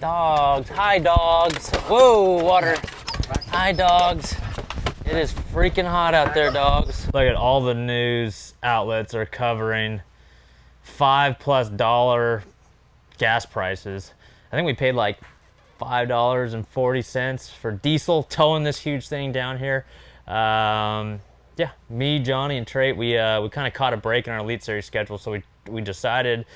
Dogs. Hi, dogs. Whoa, water. Hi, dogs. It is freaking hot out there, dogs. Look at all the news outlets are covering $5+ gas prices. I think we paid like $5.40 for diesel towing this huge thing down here. Yeah, me, Johnny, and Trey, we kind of caught a break in our Elite Series schedule, so we decided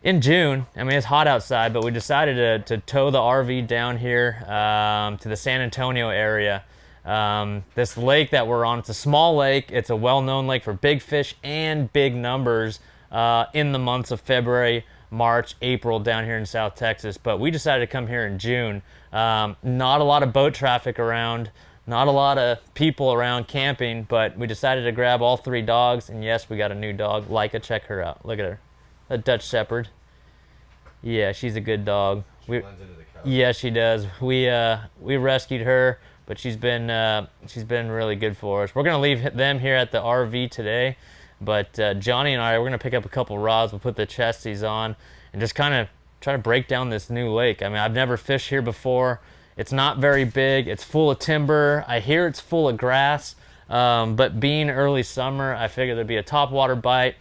in June, I mean, it's hot outside, but we decided to tow the RV down here to the San Antonio area. This lake that we're on, it's a small lake. It's a well-known lake for big fish and big numbers in the months of February, March, April down here in South Texas. But we decided to come here in June. Not a lot of boat traffic around. Not a lot of people around camping, but we decided to grab all 3 dogs, and yes, we got a new dog. Leica, check her out. Look at her. A Dutch Shepherd. Yeah, she's a good dog. She blends into the couch. Yeah, she does. We rescued her, but she's been really good for us. We're gonna leave them here at the RV today, but Johnny and I, we're gonna pick up a couple rods. We'll put the chesties on and just kind of try to break down this new lake. I mean, I've never fished here before. It's not very big. It's full of timber. I hear it's full of grass, but being early summer, I figured there'd be a topwater bite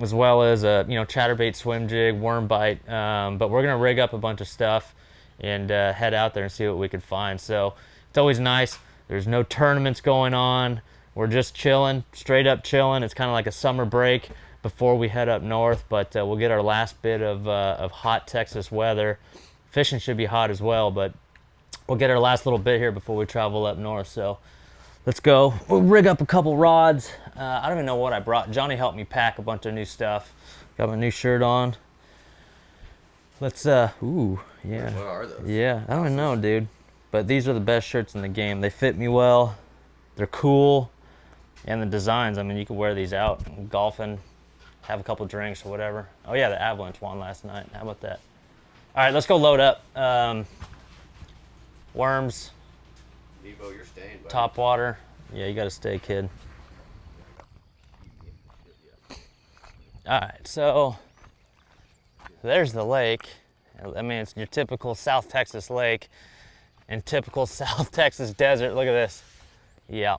as well as a chatterbait, swim jig, worm bite. But we're gonna rig up a bunch of stuff and head out there and see what we could find. So it's always nice. There's no tournaments going on. We're just chilling, straight up chilling. It's kind of like a summer break before we head up north. But we'll get our last bit of hot Texas weather. Fishing should be hot as well, but we'll get our last little bit here before we travel up north. So let's go. We'll rig up a couple rods. I don't even know what I brought. Johnny helped me pack a bunch of new stuff. Got my new shirt on. Let's, ooh, yeah. What are those? Yeah, I don't even know, dude. But these are the best shirts in the game. They fit me well. They're cool. And the designs, I mean, you can wear these out golfing, have a couple drinks or whatever. Oh yeah, the Avalanche won last night. How about that? All right, let's go load up. Worms. Devo, you're staying, buddy. Top water. Yeah, you gotta stay, kid. All right, so there's the lake. I mean, it's your typical South Texas lake and typical South Texas desert. Look at this. Yeah,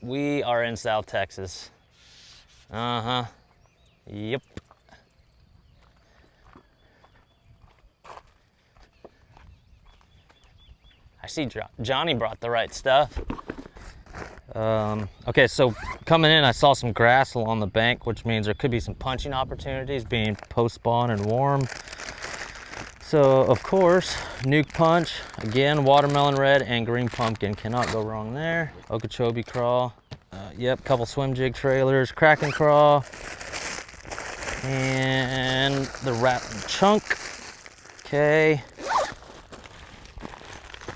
we are in South Texas. Uh-huh. Yep. I see Johnny brought the right stuff. Okay, so coming in, I saw some grass along the bank, which means there could be some punching opportunities being post-spawn and warm. So, of course, nuke punch. Again, watermelon red and green pumpkin. Cannot go wrong there. Okeechobee crawl. Yep, couple swim jig trailers. Kraken crawl. And the rat chunk. Okay.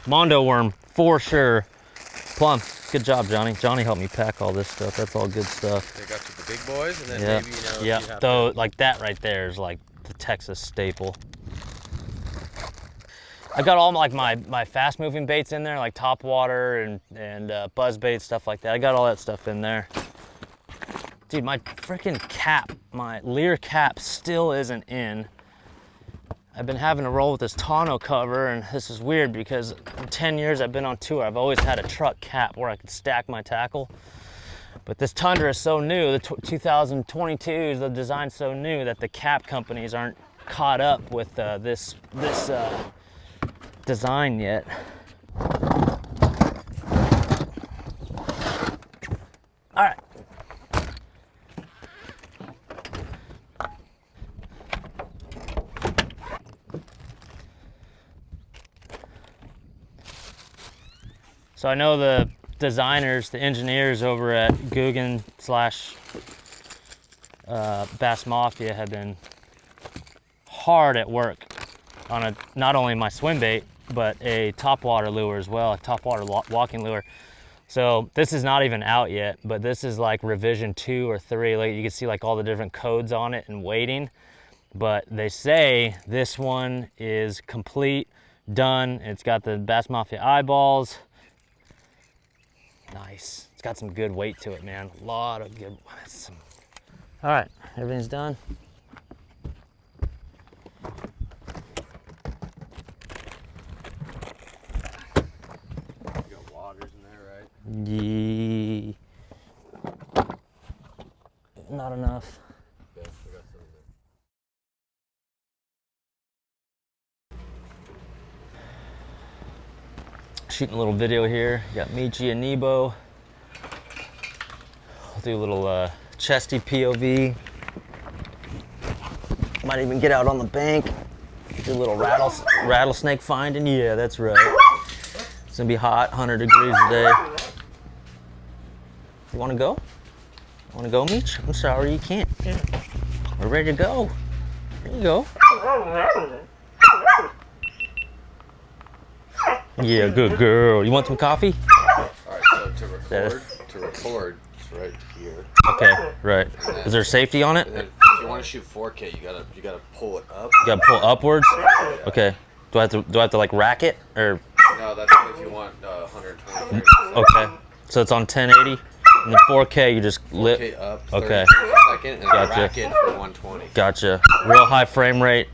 Mondo worm, for sure. Plum. Good job, Johnny. Johnny helped me pack all this stuff. That's all good stuff. They got you the big boys, and then Yep. maybe, you know. Yep. You have Though, to... like that right there is like the Texas staple. I got all like my fast moving baits in there, like top water and buzz bait, stuff like that. I got all that stuff in there. Dude, my freaking cap, my Lear cap still isn't in. I've been having to roll with this tonneau cover, and this is weird because in 10 years I've been on tour, I've always had a truck cap where I could stack my tackle. But this Tundra is so new, the 2022s, the design's so new that the cap companies aren't caught up with this design yet. All right. So I know the designers, the engineers over at Guggen / Bass Mafia have been hard at work on not only my swim bait, but a topwater lure as well, a topwater walking lure. So this is not even out yet, but this is like revision 2 or 3. Like you can see like all the different codes on it and weighting. But they say this one is complete, done. It's got the Bass Mafia eyeballs. Nice. It's got some good weight to it, man. A lot of good. All right, everything's done. Yee. Not enough. Yeah, we got some in there. Shooting a little video here. Got Michi and Nebo. I'll do a little chesty POV. Might even get out on the bank. Do a little rattlesnake finding. Yeah, that's right. It's gonna be hot, 100 degrees today. You wanna go? Want to go, Meech? I'm sorry, you can't. We're ready to go. There you go. Yeah, good girl. You want some coffee? All right, so to record, it's right here. Okay, right. Is there safety on it? And then if you want to shoot 4K, you gotta pull it up. You gotta pull upwards. Okay. Do I have to like rack it or? No, that's if you want 120 frames. Okay. So it's on 1080. And the 4K, you just lit. 4K up. Okay. 30 frames a second, and Gotcha. rack it for 120. Gotcha. Real high frame rate.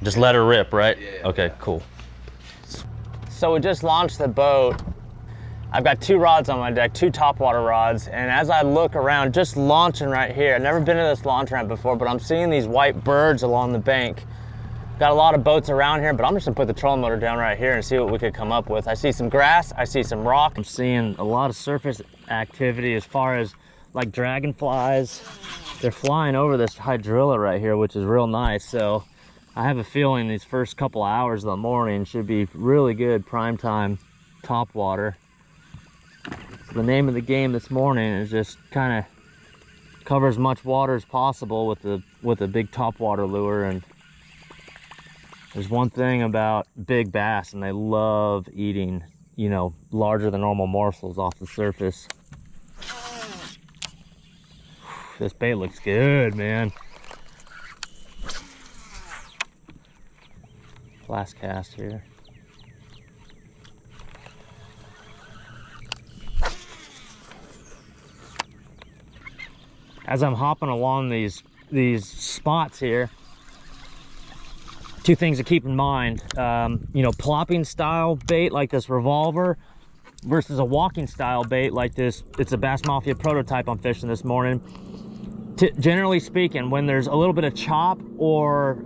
Just let her rip, right? Yeah. Okay, cool. So we just launched the boat. I've got 2 rods on my deck, 2 topwater rods, and as I look around, just launching right here, I've never been to this launch ramp before, but I'm seeing these white birds along the bank. Got a lot of boats around here, but I'm just gonna put the trolling motor down right here and see what we could come up with. I see some grass, I see some rock. I'm seeing a lot of surface activity as far as like dragonflies. They're flying over this hydrilla right here, which is real nice. So I have a feeling these first couple hours of the morning should be really good prime time top water. So the name of the game this morning is just kind of cover as much water as possible with a big top water lure. And there's one thing about big bass, and they love eating, you know, larger than normal morsels off the surface. This bait looks good, man. Last cast here. As I'm hopping along these spots here, 2 things to keep in mind. You know, plopping style bait like this revolver versus a walking style bait like this. It's a Bass Mafia prototype I'm fishing this morning. Generally speaking, when there's a little bit of chop or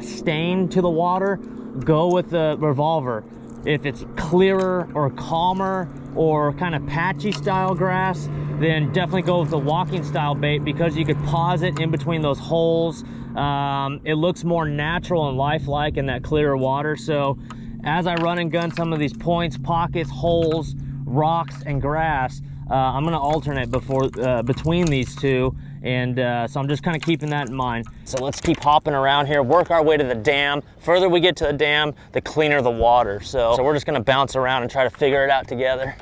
stain to the water, go with the revolver. If it's clearer or calmer or kind of patchy style grass, then definitely go with the walking style bait, because you could pause it in between those holes. It looks more natural and lifelike in that clearer water. So as I run and gun some of these points, pockets, holes, rocks, and grass, I'm gonna alternate between these 2. And so I'm just kind of keeping that in mind. So let's keep hopping around here, work our way to the dam. Further we get to the dam, the cleaner the water. So we're just gonna bounce around and try to figure it out together.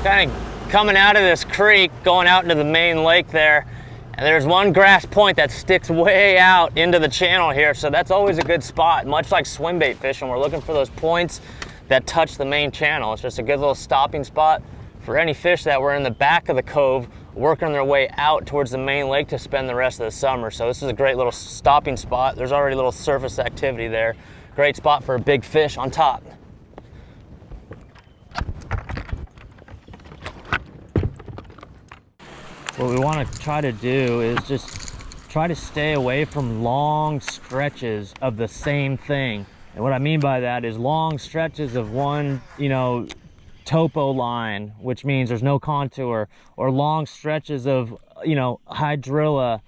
Kind of coming out of this creek, going out into the main lake there. And there's one grass point that sticks way out into the channel here, so that's always a good spot. Much like swim bait fishing, we're looking for those points that touch the main channel. It's just a good little stopping spot for any fish that were in the back of the cove working their way out towards the main lake to spend the rest of the summer. So this is a great little stopping spot. There's already a little surface activity there. Great spot for a big fish on top. What we want to try to do is just try to stay away from long stretches of the same thing. And what I mean by that is long stretches of one, you know, topo line, which means there's no contour, or long stretches of, you know, hydrilla.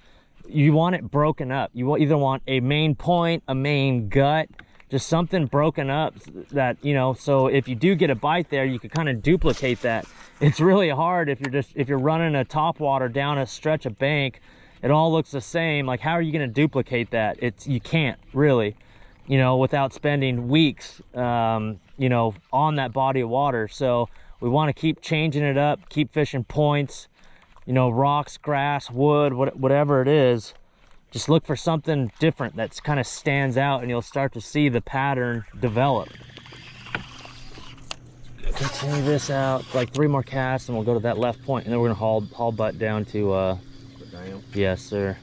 You want it broken up. You either want a main point, a main gut, just something broken up that, you know, so if you do get a bite there, you could kind of duplicate that. It's really hard if you're running a topwater down a stretch of bank. It all looks the same. Like, how are you going to duplicate that? You can't really, you know, without spending weeks, you know, on that body of water. So we want to keep changing it up, keep fishing points, you know, rocks, grass, wood, whatever it is. Just look for something different that's kind of stands out, and you'll start to see the pattern develop. continue this out, like 3 more casts, and we'll go to that left point, and then we're gonna haul butt down to, yes, sir.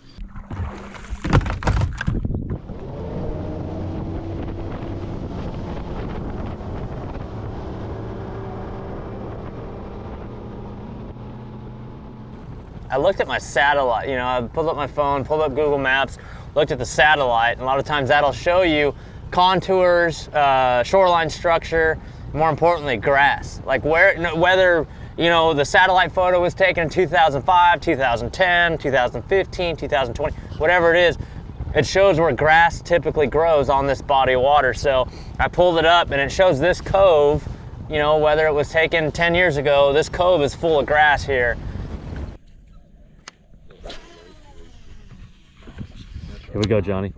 I looked at my satellite, you know, I pulled up my phone, pulled up Google Maps, looked at the satellite, and a lot of times that'll show you contours, shoreline structure, more importantly, grass. Like whether, you know, the satellite photo was taken in 2005, 2010, 2015, 2020, whatever it is, it shows where grass typically grows on this body of water. So I pulled it up and it shows this cove, you know, whether it was taken 10 years ago, this cove is full of grass here. Here we go, Johnny.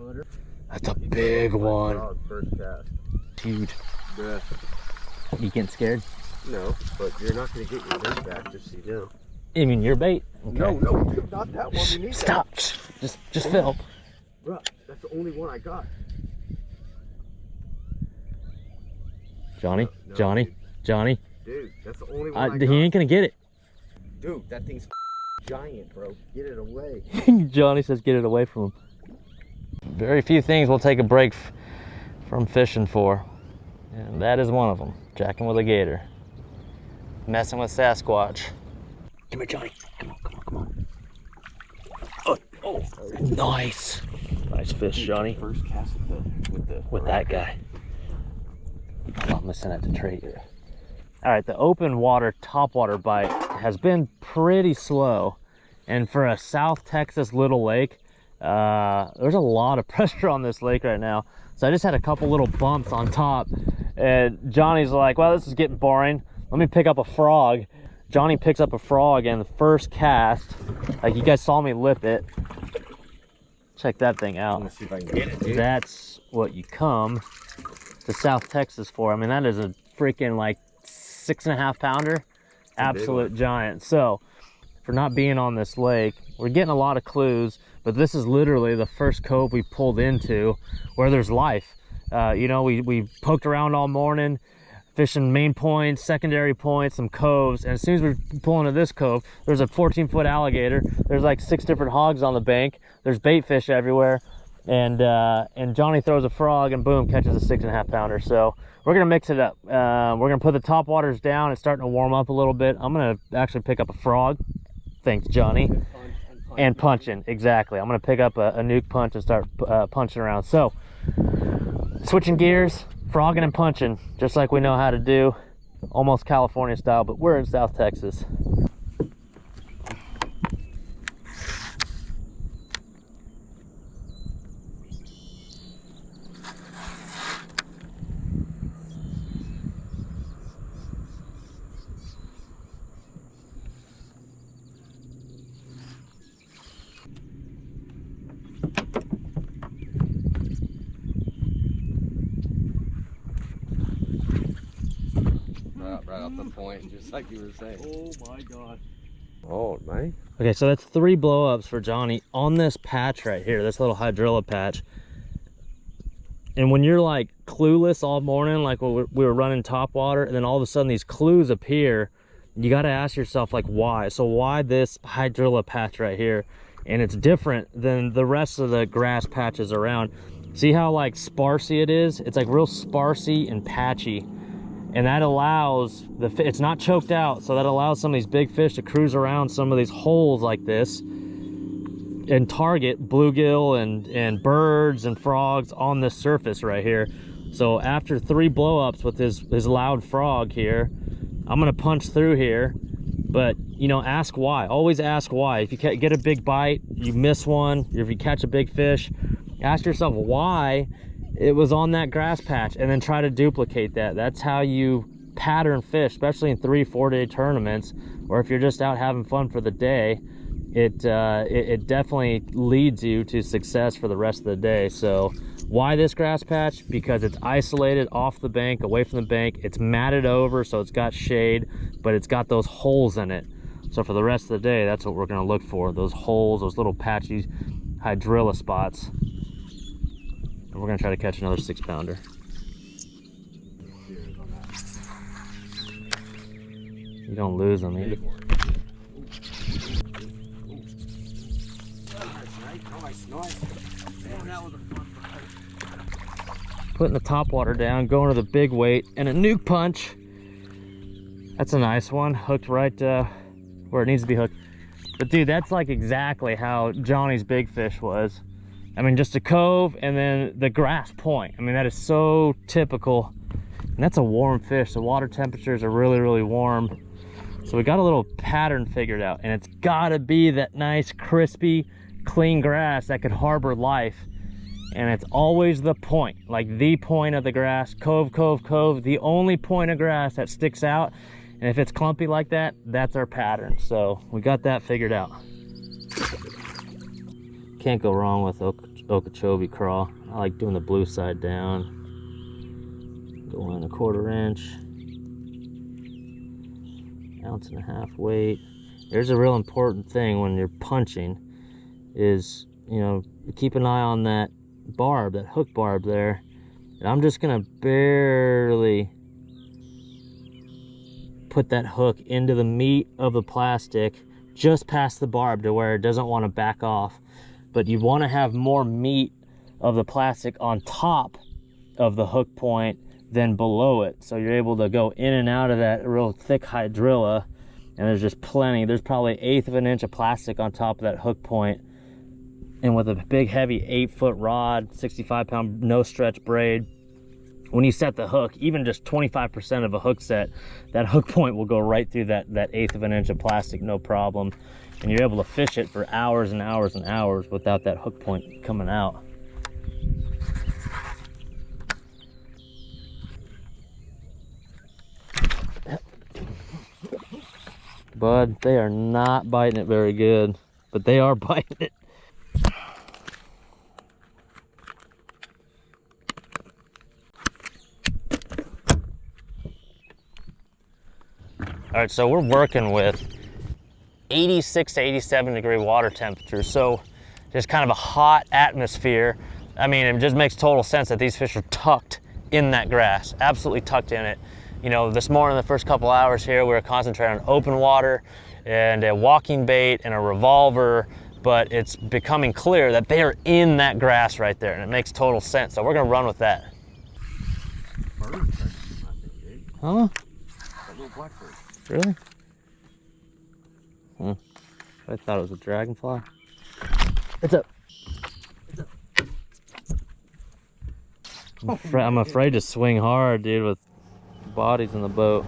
That's a big one. First cast. Huge. Yeah. You getting scared? No, but you're not going to get your bait back, just so you know. You mean your bait? Okay. No, not that one. We need Stop. that. Just Phil. Bro, that's the only one I got. Johnny, No, Johnny, Johnny. Dude, that's the only one I He got. ain't gonna get it. Dude, that thing's giant, bro. Get it away. Johnny says get it away from him. Very few things we'll take a break from fishing for, and that is one of them. Jacking with a gator. Messing with Sasquatch. Come here, Johnny. Come on. Oh, nice. Nice fish, Johnny. First cast With that guy. Oh, I'm missing that to trait. All right, the open water, topwater bite has been pretty slow. And for a South Texas little lake, there's a lot of pressure on this lake right now. So I just had a couple little bumps on top, and Johnny's like, well, this is getting boring. Let me pick up a frog. Johnny picks up a frog, and the first cast, like you guys saw me lip it. Check that thing out. Let's see if I can get it, dude. That's what you come to South Texas for. I mean, that is a freaking like 6.5 pounder, absolute giant. So for not being on this lake, we're getting a lot of clues, but this is literally the first cove we pulled into where there's life. You know, we poked around all morning, fishing main points, secondary points, some coves, and as soon as we pull into this cove, there's a 14-foot alligator. There's like 6 different hogs on the bank. There's bait fish everywhere, and Johnny throws a frog, and boom, catches a 6.5 pounder. So we're gonna mix it up. We're gonna put the top waters down. It's starting to warm up a little bit. I'm gonna actually pick up a frog. Thanks, Johnny. And punching, exactly. I'm gonna pick up a nuke punch and start punching around. So switching gears, frogging and punching, just like we know how to do, almost California style, but we're in South Texas. Right off the point, just like you were saying. Oh my god. Oh, nice. Okay, so that's 3 blow-ups for Johnny on this patch right here, this little hydrilla patch. And when you're like clueless all morning, like we were running top water, and then all of a sudden these clues appear, you got to ask yourself, like, why? So why this hydrilla patch right here? And it's different than the rest of the grass patches around. See how like sparsy it is? It's like real sparsy and patchy. And that allows it's not choked out, so that allows some of these big fish to cruise around some of these holes like this and target bluegill and birds and frogs on this surface right here. So after 3 blow-ups with his loud frog here, I'm gonna punch through here, but you know, ask why. Always ask why. If you get a big bite, you miss one, if you catch a big fish, ask yourself why it was on that grass patch, and then try to duplicate that. That's how you pattern fish, especially in 3-4 day tournaments, or if you're just out having fun for the day. It definitely leads you to success for the rest of the day. So why this grass patch? Because it's isolated off the bank, away from the bank. It's matted over, so it's got shade, but it's got those holes in it. So for the rest of the day, that's what we're gonna look for, those holes, those little patchy hydrilla spots. And we're gonna try to catch another 6 pounder. You don't lose them either. Putting the top water down, going to the big weight, and a nuke punch. That's a nice one, hooked right where it needs to be hooked. But dude, that's like exactly how Johnny's big fish was. I mean, just a cove and then the grass point. I mean, that is so typical. And that's a warm fish. The water temperatures are really, really warm. So we got a little pattern figured out, and it's gotta be that nice, crispy, clean grass that could harbor life. And it's always the point, like the point of the grass, cove, cove, cove, the only point of grass that sticks out. And if it's clumpy like that, that's our pattern. So we got that figured out. Can't go wrong with Okeechobee crawl. I like doing the blue side down. Go in 1/4 inch. 1.5 ounce weight. There's a real important thing when you're punching is, you know, keep an eye on that barb, that hook barb there. And I'm just gonna barely put that hook into the meat of the plastic, just past the barb to where it doesn't want to back off. But you want to have more meat of the plastic on top of the hook point than below it, so you're able to go in and out of that real thick hydrilla. And there's just plenty. There's probably 1/8 of an inch of plastic on top of that hook point. And with a big heavy 8-foot rod, 65-pound no stretch braid, when you set the hook, even just 25% of a hook set, that hook point will go right through that 1/8 of an inch of plastic, no problem. And you're able to fish it for hours and hours and hours without that hook point coming out. Bud, they are not biting it very good, but they are biting it. All right, so we're working with 86 to 87 degree water temperature. So just kind of a hot atmosphere. I mean, it just makes total sense that these fish are tucked in that grass, absolutely tucked in it. You know, this morning, the first couple hours here, we were concentrating on open water and a walking bait and a revolver, but it's becoming clear that they are in that grass right there, and it makes total sense. So we're gonna run with that. Huh? Really? Huh. I thought it was a dragonfly. It's up. It's up. I'm afraid to swing hard, dude, with bodies in the boat.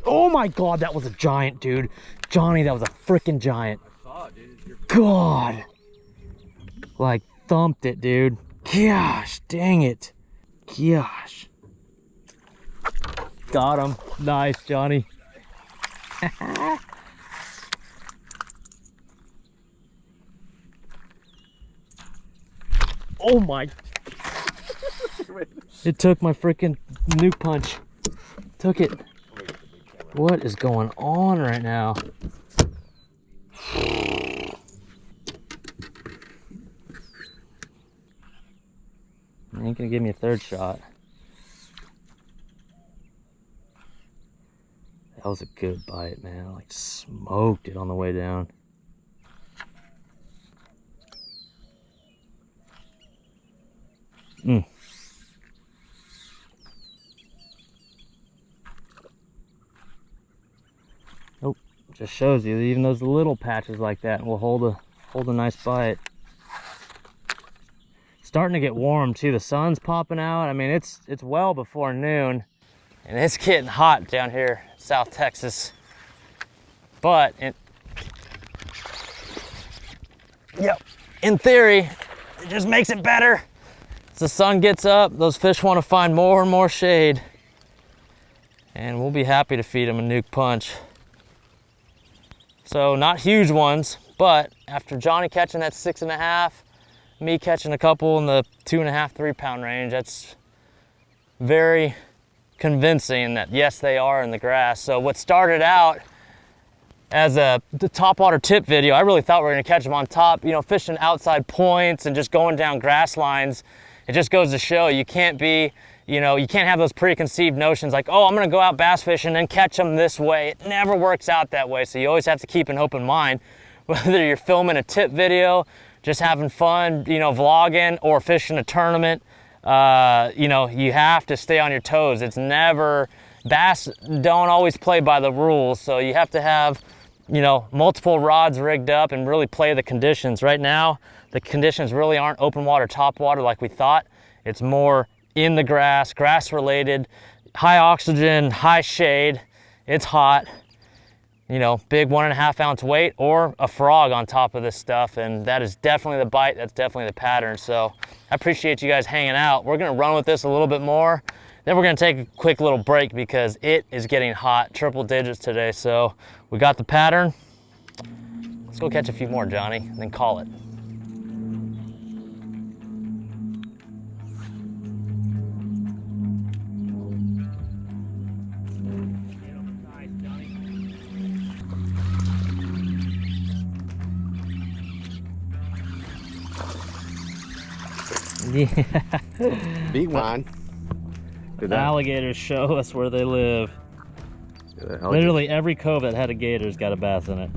Oh my God, that was a giant, dude. Johnny, that was a freaking giant. I saw it, dude. God. Like, thumped it, dude. Gosh, dang it. Gosh. Got him. Nice, Johnny. Oh my. It took my freaking nuke punch. Took it. What is going on right now? You ain't gonna give me a third shot. That was a good bite, man. I like smoked it on the way down. Nope, just shows you that even those little patches like that will hold a nice bite. Starting to get warm too. The sun's popping out. I mean, it's well before noon, and it's getting hot down here in South Texas. But in theory, it just makes it better. As the sun gets up, those fish want to find more and more shade, and we'll be happy to feed them a nuke punch. So not huge ones, but after Johnny catching that 6.5, me catching a couple in the 2.5, 3 pound range, that's very convincing that yes, they are in the grass. So what started out as the topwater tip video, I really thought we were gonna catch them on top, you know, fishing outside points and just going down grass lines. It just goes to show you can't be, you know, you can't have those preconceived notions like, oh, I'm gonna go out bass fishing and catch them this way. It never works out that way. So you always have to keep an open mind, whether you're filming a tip video, just having fun, you know, vlogging, or fishing a tournament. You know, you have to stay on your toes. It's never, bass don't always play by the rules. So you have to have, you know, multiple rods rigged up and really play the conditions. Right now, the conditions really aren't open water, top water like we thought. It's more in the grass, grass related, high oxygen, high shade. It's hot, you know, big 1.5 ounce weight or a frog on top of this stuff. And that is definitely the bite. That's definitely the pattern. So I appreciate you guys hanging out. We're gonna run with this a little bit more. Then we're gonna take a quick little break because it is getting hot, triple digits today. So we got the pattern. Let's go catch a few more, Johnny, and then call it. Yeah. Big one. Alligators show us where they live. Literally every cove that had a gator's got a bass in it.